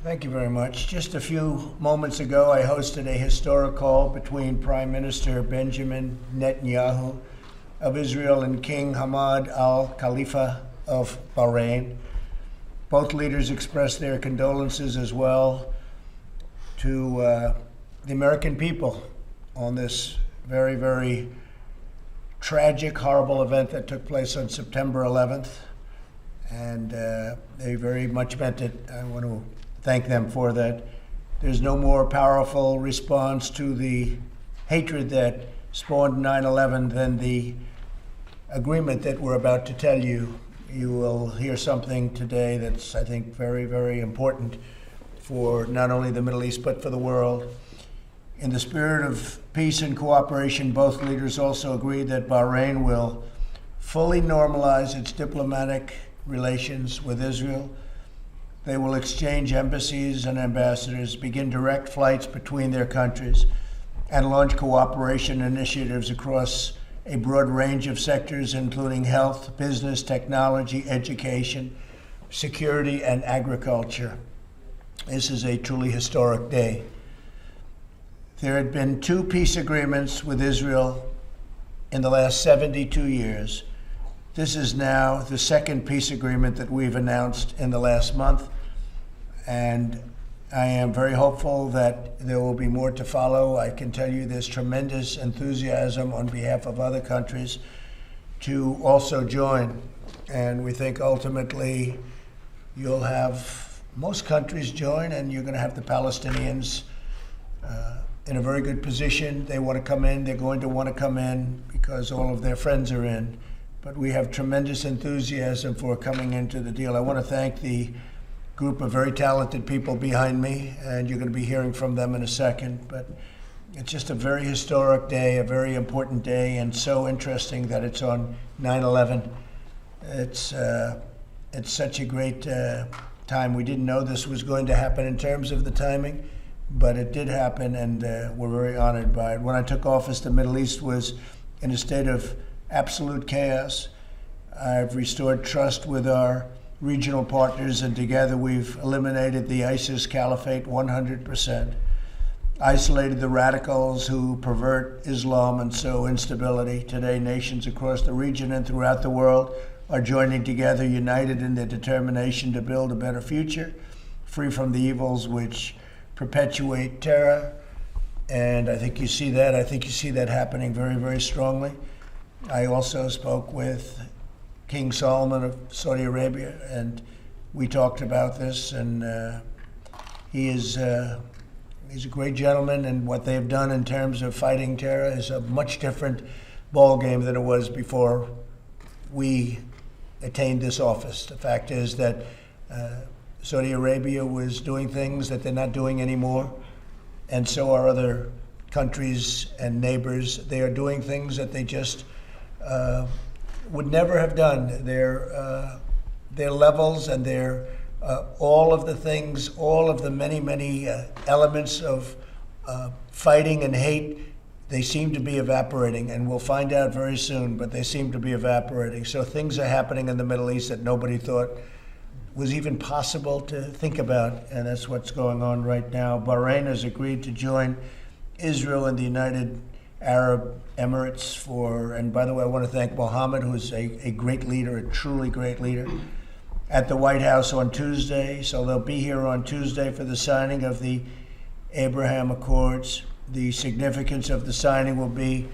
Thank you very much. Just a few moments ago, I hosted a historic call between Prime Minister Benjamin Netanyahu of Israel and King Hamad Al Khalifa of Bahrain. Both leaders expressed their condolences as well to the American people on this very, very tragic, horrible event that took place on September 11th. And they very much meant it. I want to thank them for that. There's no more powerful response to the hatred that spawned 9/11 than the agreement that we're about to tell you. You will hear something today that's, I think, very, very important for not only the Middle East, but for the world. In the spirit of peace and cooperation, both leaders also agreed that Bahrain will fully normalize its diplomatic relations with Israel. They will exchange embassies and ambassadors, begin direct flights between their countries, and launch cooperation initiatives across a broad range of sectors, including health, business, technology, education, security, and agriculture. This is a truly historic day. There had been 2 peace agreements with Israel in the last 72 years. This is now the 2nd peace agreement that we've announced in the last month. And I am very hopeful that there will be more to follow. I can tell you there's tremendous enthusiasm on behalf of other countries to also join. And we think ultimately you'll have most countries join, and you're going to have the Palestinians in a very good position. They want to come in. They're going to want to come in because all of their friends are in. But we have tremendous enthusiasm for coming into the deal. I want to thank the group of very talented people behind me, and you're going to be hearing from them in a second. But it's just a very historic day, a very important day, and so interesting that it's on 9/11. It's such a great time. We didn't know this was going to happen in terms of the timing, but it did happen, and we're very honored by it. When I took office, the Middle East was in a state of absolute chaos. I've restored trust with our regional partners, and together we've eliminated the ISIS caliphate 100%, isolated the radicals who pervert Islam and sow instability. Today, nations across the region and throughout the world are joining together, united in their determination to build a better future, free from the evils which perpetuate terror. And I think you see that. I think you see that happening very, very strongly. I also spoke with King Salman of Saudi Arabia, and we talked about this, and he's a great gentleman, and what they've done in terms of fighting terror is a much different ball game than it was before we attained this office. The fact is that Saudi Arabia was doing things that they're not doing anymore, and so are other countries and neighbors. They are doing things that they just would never have done. Their levels and their all of the things, all of the many elements of fighting and hate, they seem to be evaporating, and we'll find out very soon, but they seem to be evaporating. So things are happening in the Middle East that nobody thought was even possible to think about, and that's what's going on right now. Bahrain has agreed to join Israel and the United Arab Emirates and by the way, I want to thank Mohammed, who is a great leader, a truly great leader, at the White House on Tuesday. So they'll be here on Tuesday for the signing of the Abraham Accords. The significance of the signing will be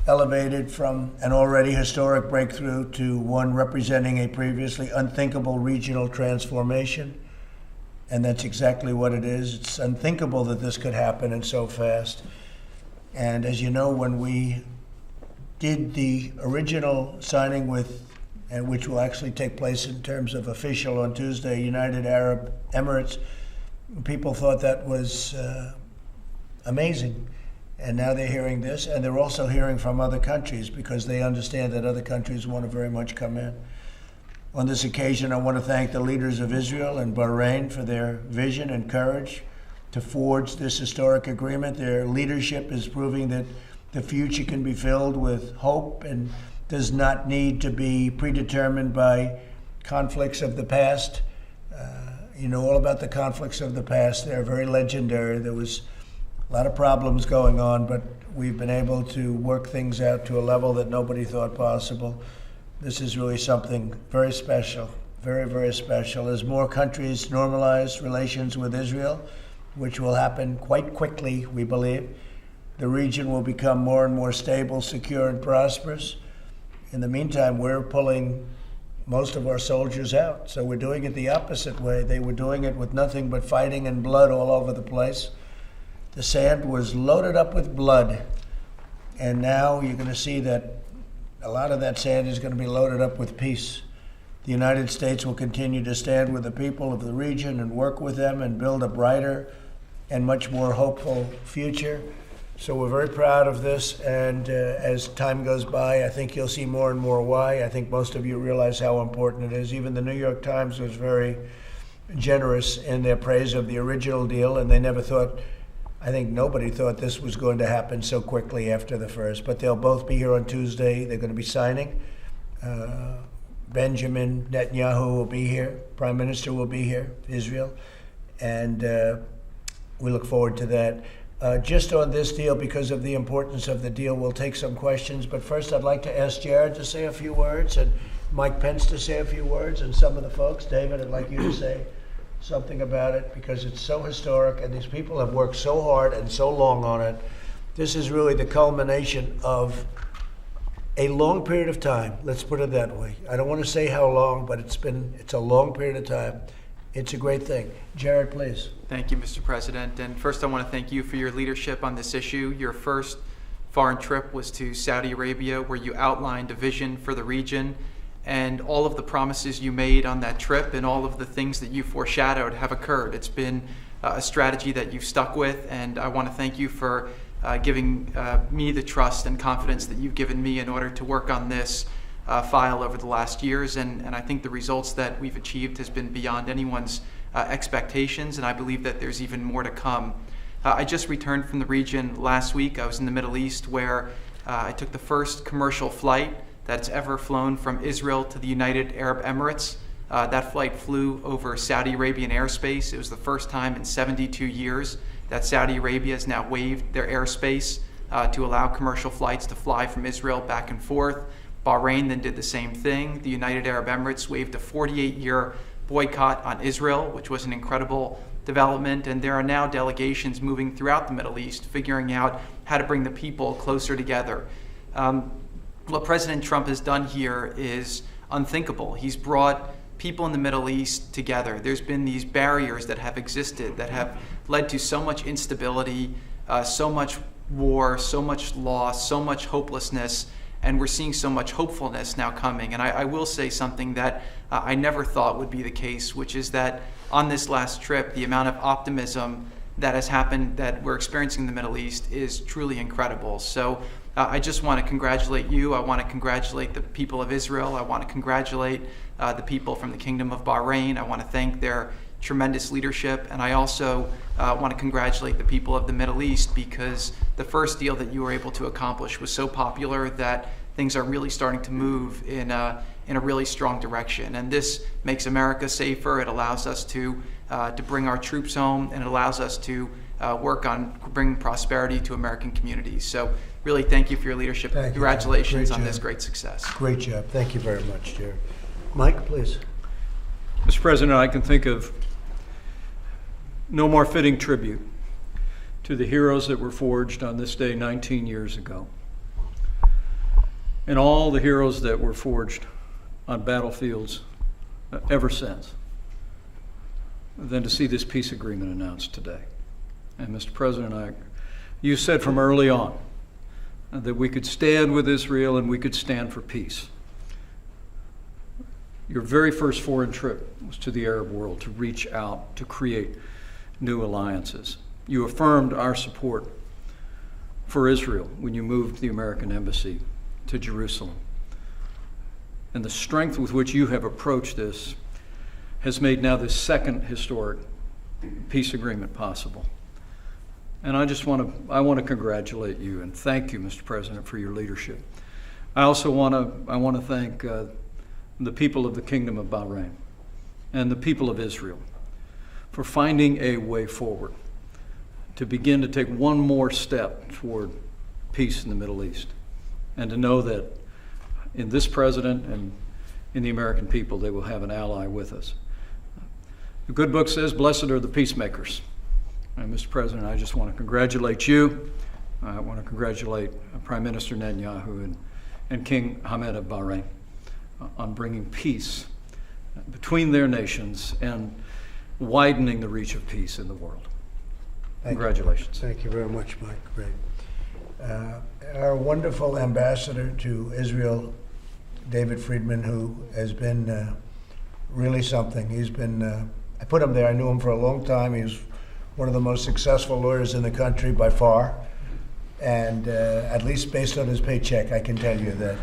elevated from an already historic breakthrough to one representing a previously unthinkable regional transformation. And that's exactly what it is. It's unthinkable that this could happen and so fast. And as you know, when we did the original signing which will actually take place in terms of official on Tuesday, United Arab Emirates, people thought that was amazing. And now they're hearing this, and they're also hearing from other countries because they understand that other countries want to very much come in. On this occasion, I want to thank the leaders of Israel and Bahrain for their vision and courage to forge this historic agreement. Their leadership is proving that the future can be filled with hope and does not need to be predetermined by conflicts of the past. You know all about the conflicts of the past. They're very legendary. There was a lot of problems going on, but we've been able to work things out to a level that nobody thought possible. This is really something very special, very, very special. As more countries normalize relations with Israel, which will happen quite quickly, we believe, the region will become more and more stable, secure, and prosperous. In the meantime, we're pulling most of our soldiers out. So we're doing it the opposite way. They were doing it with nothing but fighting and blood all over the place. The sand was loaded up with blood. And now you're going to see that a lot of that sand is going to be loaded up with peace. The United States will continue to stand with the people of the region and work with them and build a brighter and much more hopeful future. So we're very proud of this, and as time goes by, I think you'll see more and more why. I think most of you realize how important it is. Even the New York Times was very generous in their praise of the original deal, and they never thought, I think nobody thought this was going to happen so quickly after the first. But they'll both be here on Tuesday. They're going to be signing. Benjamin Netanyahu will be here. Prime Minister will be here, Israel, and we look forward to that. Just on this deal, because of the importance of the deal, we'll take some questions. But first, I'd like to ask Jared to say a few words and Mike Pence to say a few words and some of the folks. David, I'd like you to say something about it because it's so historic and these people have worked so hard and so long on it. This is really the culmination of a long period of time. Let's put it that way. I don't want to say how long, but it's a long period of time. It's a great thing. Jared, please. Thank you, Mr. President. And first, I want to thank you for your leadership on this issue. Your first foreign trip was to Saudi Arabia, where you outlined a vision for the region. And all of the promises you made on that trip and all of the things that you foreshadowed have occurred. It's been a strategy that you've stuck with, and I want to thank you for giving me the trust and confidence that you've given me in order to work on this file over the last years, and I think the results that we've achieved has been beyond anyone's expectations, and I believe that there's even more to come. I just returned from the region last week. I was in the Middle East where I took the first commercial flight that's ever flown from Israel to the United Arab Emirates. That flight flew over Saudi Arabian airspace. It was the first time in 72 years that Saudi Arabia has now waived their airspace to allow commercial flights to fly from Israel back and forth. Bahrain then did the same thing. The United Arab Emirates waived a 48-year boycott on Israel, which was an incredible development. And there are now delegations moving throughout the Middle East, figuring out how to bring the people closer together. What President Trump has done here is unthinkable. He's brought people in the Middle East together. There's been these barriers that have existed that have led to so much instability, so much war, so much loss, so much hopelessness. And we're seeing so much hopefulness now coming. And I will say something that I never thought would be the case, which is that on this last trip, the amount of optimism that has happened, that we're experiencing in the Middle East, is truly incredible. So I just want to congratulate you. I want to congratulate the people of Israel. I want to congratulate the people from the Kingdom of Bahrain. I want to thank their tremendous leadership, and I also want to congratulate the people of the Middle East because the first deal that you were able to accomplish was so popular that things are really starting to move in a really strong direction. And this makes America safer. It allows us to bring our troops home, and it allows us to work on bringing prosperity to American communities. So really thank you for your leadership. Congratulations on this great success. Great job. Thank you very much, Jared. Mike, please. Mr. President, I can think of no more fitting tribute to the heroes that were forged on this day 19 years ago, and all the heroes that were forged on battlefields ever since, than to see this peace agreement announced today. And Mr. President, you said from early on that we could stand with Israel and we could stand for peace. Your very first foreign trip was to the Arab world to reach out, to create new alliances. You affirmed our support for Israel when you moved the American embassy to Jerusalem. And the strength with which you have approached this has made now this second historic peace agreement possible. And I want to congratulate you and thank you, Mr. President, for your leadership. I also want to thank the people of the Kingdom of Bahrain and the people of Israel for finding a way forward to begin to take one more step toward peace in the Middle East, and to know that in this president and in the American people, they will have an ally with us. The good book says, blessed are the peacemakers. And Mr. President, I just want to congratulate you. I want to congratulate Prime Minister Netanyahu and King Hamad of Bahrain on bringing peace between their nations and widening the reach of peace in the world. Congratulations. Thank you very much, Mike. Great. Our wonderful ambassador to Israel, David Friedman, who has been really something. He's been, I put him there, I knew him for a long time. He was one of the most successful lawyers in the country by far. And at least based on his paycheck, I can tell you that.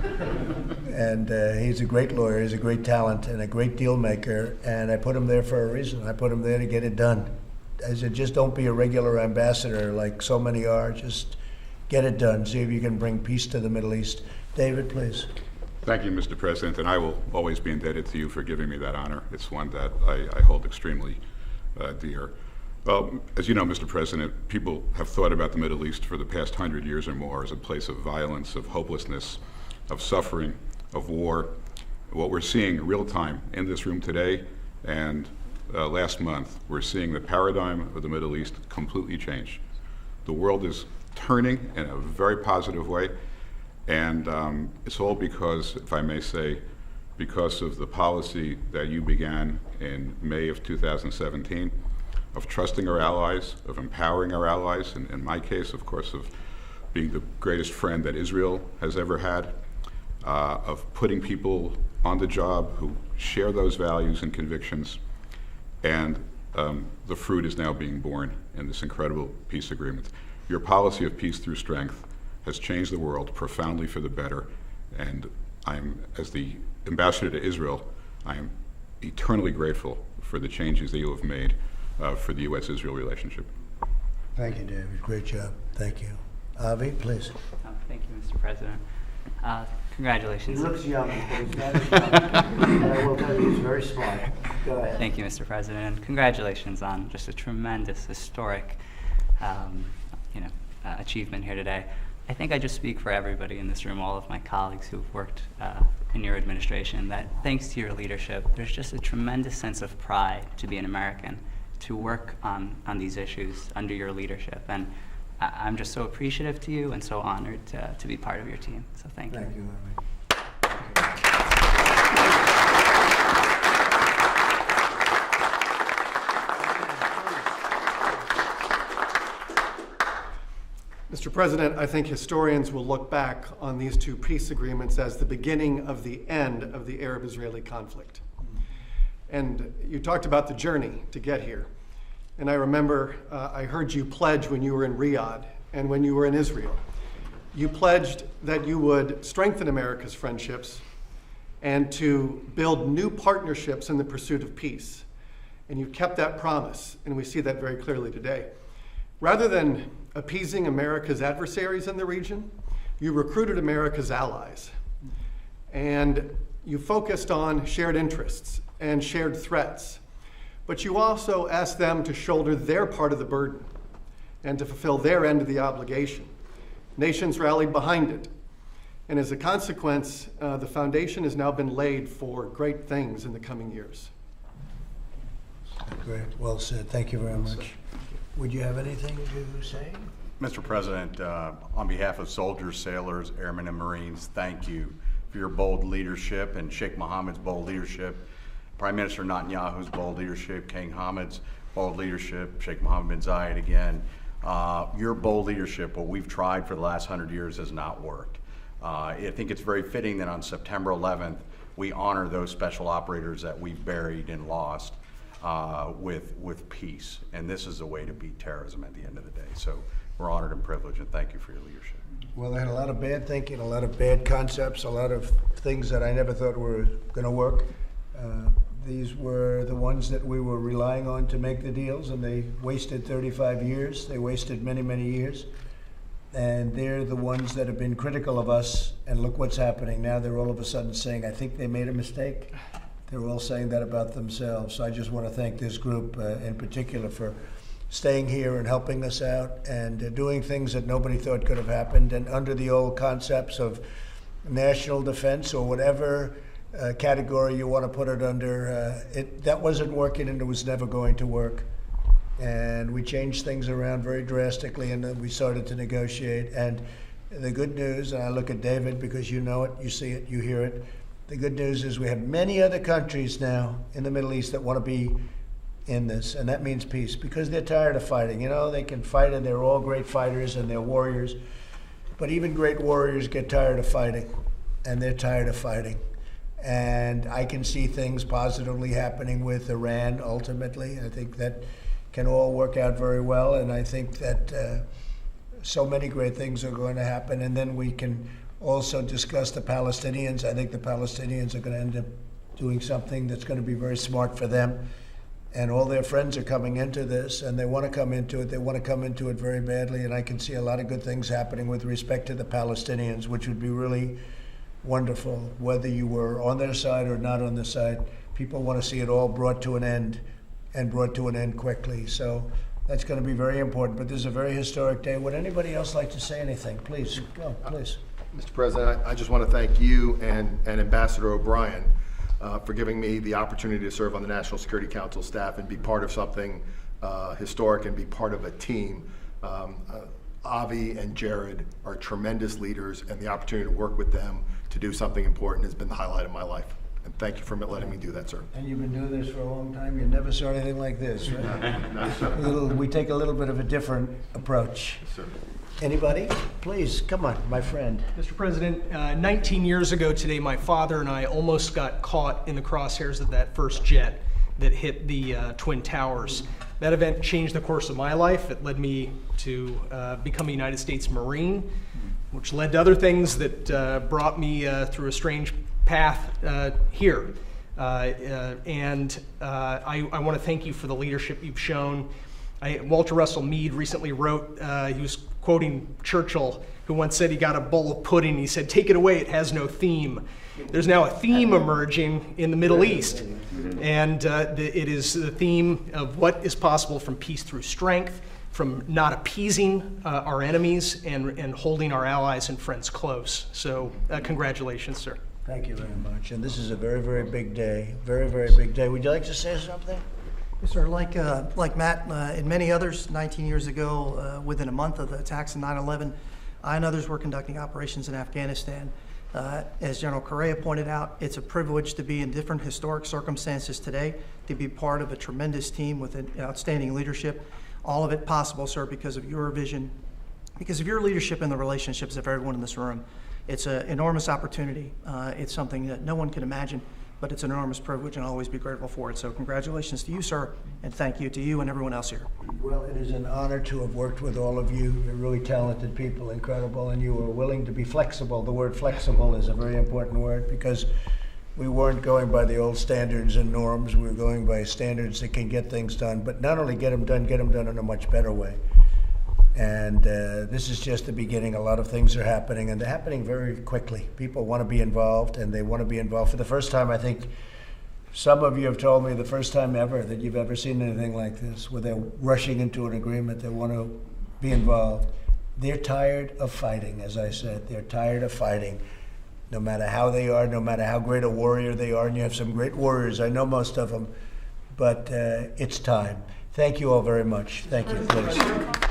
And he's a great lawyer, he's a great talent, and a great deal maker. And I put him there for a reason. I put him there to get it done. I said, just don't be a regular ambassador like so many are. Just get it done. See if you can bring peace to the Middle East. David, please. Thank you, Mr. President, and I will always be indebted to you for giving me that honor. It's one that I hold extremely dear. Well, as you know, Mr. President, people have thought about the Middle East for the past 100 years or more as a place of violence, of hopelessness, of suffering, of war. What we're seeing real time in this room today and last month, we're seeing the paradigm of the Middle East completely change. The world is turning in a very positive way, and it's all because, if I may say, because of the policy that you began in May of 2017 of trusting our allies, of empowering our allies, and in my case, of course, of being the greatest friend that Israel has ever had, of putting people on the job who share those values and convictions. And the fruit is now being born in this incredible peace agreement. Your policy of peace through strength has changed the world profoundly for the better. And I'm, as the ambassador to Israel, I am eternally grateful for the changes that you have made for the U.S.-Israel relationship. Thank you, David. Great job. Thank you. Avi, please. Oh, thank you, Mr. President. Congratulations. He looks young, but he's not as young. I will tell you, he's very smart. Go ahead. Thank you, Mr. President, and congratulations on just a tremendous, historic, achievement here today. I think I just speak for everybody in this room, all of my colleagues who've worked in your administration, that thanks to your leadership, there's just a tremendous sense of pride to be an American, to work on these issues under your leadership. And I'm just so appreciative to you and so honored to be part of your team. So thank you. Thank you, Avi. Mr. President, I think historians will look back on these two peace agreements as the beginning of the end of the Arab-Israeli conflict. And you talked about the journey to get here. And I remember I heard you pledge when you were in Riyadh and when you were in Israel. You pledged that you would strengthen America's friendships and to build new partnerships in the pursuit of peace. And you kept that promise, and we see that very clearly today. Rather than appeasing America's adversaries in the region, you recruited America's allies. And you focused on shared interests and shared threats. But you also asked them to shoulder their part of the burden and to fulfill their end of the obligation. Nations rallied behind it. And as a consequence, the foundation has now been laid for great things in the coming years. Great. Well said. Thank you very much. Would you have anything to say? Mr. President, on behalf of soldiers, sailors, airmen, and Marines, thank you for your bold leadership and Sheikh Mohammed's bold leadership, Prime Minister Netanyahu's bold leadership, King Hamad's bold leadership, Sheikh Mohammed bin Zayed again. Your bold leadership, what we've tried for the last 100 years, has not worked. I think it's very fitting that on September 11th, we honor those special operators that we've buried and lost with peace. And this is a way to beat terrorism at the end of the day. So we're honored and privileged, and thank you for your leadership. Well, they had a lot of bad thinking, a lot of bad concepts, a lot of things that I never thought were going to work. These were the ones that we were relying on to make the deals, and they wasted 35 years. They wasted many, many years. And they're the ones that have been critical of us, and look what's happening. Now they're all of a sudden saying, I think they made a mistake. They're all saying that about themselves. So I just want to thank this group in particular for staying here and helping us out and doing things that nobody thought could have happened. And under the old concepts of national defense or whatever category you want to put it under, that wasn't working and it was never going to work. And we changed things around very drastically, and then we started to negotiate. And the good news, and I look at David because you know it, you see it, you hear it. The good news is we have many other countries now in the Middle East that want to be in this, and that means peace, because they're tired of fighting. You know, they can fight, and they're all great fighters, and they're warriors. But even great warriors get tired of fighting, and they're tired of fighting. And I can see things positively happening with Iran ultimately. I think that can all work out very well, and I think that so many great things are going to happen. And then we can also discuss the Palestinians. I think the Palestinians are going to end up doing something that's going to be very smart for them. And all their friends are coming into this, and they want to come into it. They want to come into it very badly, and I can see a lot of good things happening with respect to the Palestinians, which would be really wonderful, whether you were on their side or not on the side. People want to see it all brought to an end, and brought to an end quickly. So that's going to be very important. But this is a very historic day. Would anybody else like to say anything? Please, go, please. Mr. President, I just want to thank you and Ambassador O'Brien for giving me the opportunity to serve on the National Security Council staff and be part of something historic and be part of a team. Avi and Jared are tremendous leaders, and the opportunity to work with them to do something important has been the highlight of my life. And thank you for letting me do that, sir. And you've been doing this for a long time. You never saw anything like this, right? We take a little bit of a different approach. Yes, sir. Anybody? Please, come on, my friend. Mr. President, 19 years ago today, my father and I almost got caught in the crosshairs of that first jet that hit the Twin Towers. That event changed the course of my life. It led me to become a United States Marine, which led to other things that brought me through a strange path here. And I want to thank you for the leadership you've shown. Walter Russell Mead recently wrote, he was quoting Churchill, who once said he got a bowl of pudding. He said, "Take it away, it has no theme." There's now a theme emerging in the Middle East, and it is the theme of what is possible from peace through strength, from not appeasing our enemies and holding our allies and friends close. So congratulations, sir. Thank you very much. And this is a very, very big day. Very, very big day. Would you like to say something? Yes, sir. Like Matt and many others, 19 years ago, within a month of the attacks in 9/11, I and others were conducting operations in Afghanistan. As General Correa pointed out, it's a privilege to be in different historic circumstances today, to be part of a tremendous team with an outstanding leadership. All of it possible, sir, because of your vision, because of your leadership and the relationships of everyone in this room. It's an enormous opportunity. It's something that no one can imagine, but it's an enormous privilege, and I'll always be grateful for it. So congratulations to you, sir, and thank you to you and everyone else here. Well, it is an honor to have worked with all of you. You're really talented people, incredible, and you were willing to be flexible. The word flexible is a very important word, because we weren't going by the old standards and norms. We were going by standards that can get things done, but not only get them done in a much better way. And this is just the beginning. A lot of things are happening, and they're happening very quickly. People want to be involved, and they want to be involved. For the first time, I think some of you have told me the first time ever that you've ever seen anything like this, where they're rushing into an agreement. They want to be involved. They're tired of fighting, as I said. They're tired of fighting, no matter how they are, no matter how great a warrior they are. And you have some great warriors. I know most of them, but it's time. Thank you all very much. Thank you. Please.